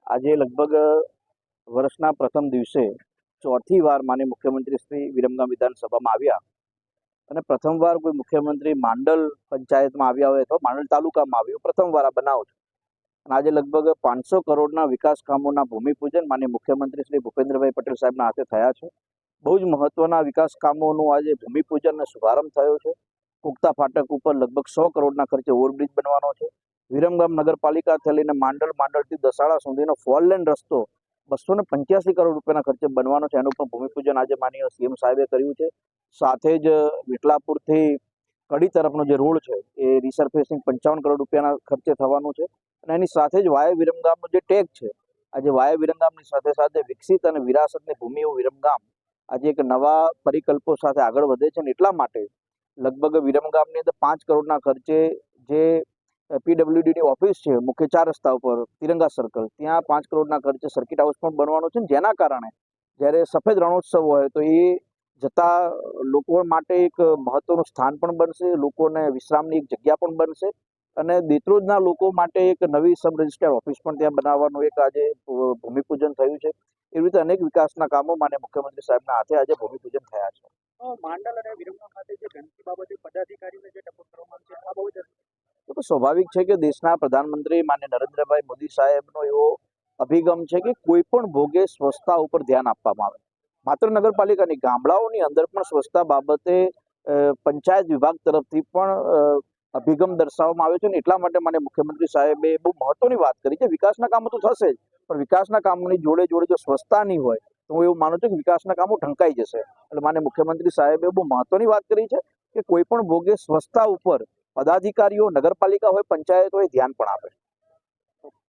આજે લગભગ વર્ષના પ્રથમ દિવસે ચોથી વાર માનનીય મુખ્યમંત્રી શ્રી વિરમગામ વિધાનસભામાં આવ્યા અને પ્રથમવાર કોઈ મુખ્યમંત્રી માંડલ પંચાયતમાં આવ્યા હોય અથવા માંડલ તાલુકામાં આવ્યો, પ્રથમવાર આ બનાવ છે. અને આજે લગભગ 500 કરોડના વિકાસ કામોના ભૂમિપૂજન માનનીય મુખ્યમંત્રી શ્રી ભૂપેન્દ્રભાઈ પટેલ સાહેબના હાથે થયા છે. બહુ જ મહત્વના વિકાસ કામોનું આજે ભૂમિપૂજન અને શુભારંભ થયો છે. પુખ્તા ફાટક ઉપર લગભગ 100 કરોડના ખર્ચે ઓવરબ્રિજ બનવાનો છે. વિરમગામ નગરપાલિકાથી લઈને માંડલથી દસાડા સુધીનો 4 લેન રસ્તો 285 કરોડ રૂપિયાના ખર્ચે બનવાનો છે. એનું પણ ભૂમિપૂજન આજે માનનીય સીએમ સાહેબે કર્યું છે. સાથે જ વિઠલાપુરથી કડી તરફનો જે રોડ છે એ રિસર્ફેસિંગ 55 કરોડ રૂપિયાના ખર્ચે થવાનું છે. અને એની સાથે જ વાયા વિરમગામનો જે ટેગ છે, આજે વાયા વિરમગામની સાથે સાથે વિકસિત અને વિરાસતની ભૂમિ એવું વિરમગામ આજે એક નવા પરિકલ્પો સાથે આગળ વધે છે. અને એટલા માટે લગભગ વિરમગામની અંદર 5 કરોડના ખર્ચે જે પીડબ્લ્યુડીની ઓફિસ છે મુખ્ય 4 રસ્તા ઉપર તિરંગા સર્કલ, ત્યાં 5 કરોડના ખર્ચે સર્કિટ હાઉસ પણ બનવાનો છે. જેના કારણે જ્યારે સફેદ રણોત્સવ હોય તો એ જતા લોકો માટે એક મહત્વનું સ્થાન પણ બનશે, લોકોને વિશ્રામની એક જગ્યા પણ બનશે અને દેત્રોજના લોકો માટે એક નવી સબ રજિસ્ટ્રાર ઓફિસ પણ ત્યાં બનાવવાનું એક આજે ભૂમિપૂજન થયું છે. એવી રીતે અનેક વિકાસના કામો માનનીય મુખ્યમંત્રી સાહેબના હાથે આજે ભૂમિપૂજન થયા છે. માંડલ અને વિરમગામ ખાતે જે ગંદકી બાબતે પદાધિકારીઓને જે ટકોર કરવામાં છે આ બહુ જરૂરી તો સ્વાભાવિક છે કે દેશના પ્રધાનમંત્રી માનનીય નરેન્દ્રભાઈ મોદી સાહેબનો એવો અભિગમ છે કે કોઈ પણ ભોગે સ્વચ્છતા ઉપર ધ્યાન આપવામાં આવે. માત્ર નગરપાલિકાની, ગામડાઓની અંદર પણ સ્વચ્છતા બાબતે પંચાયત વિભાગ તરફથી પણ અભિગમ દર્શાવવામાં આવે છે. અને એટલા માટે માનનીય મુખ્યમંત્રી સાહેબે બહુ મહત્વની વાત કરી છે. વિકાસના કામો તો થશે જ, પણ વિકાસના કામોની જોડે જોડે જો સ્વચ્છતા નહીં હોય તો હું એવું માનું છું કે વિકાસના કામો ઢંકાઈ જશે. એટલે માનનીય મુખ્યમંત્રી સાહેબે બહુ મહત્વની વાત કરી છે કે કોઈ પણ ભોગે સ્વચ્છતા ઉપર પદાધિકારીઓ, નગરપાલિકા હોય, પંચાયત હોય, ધ્યાન પણ આપે.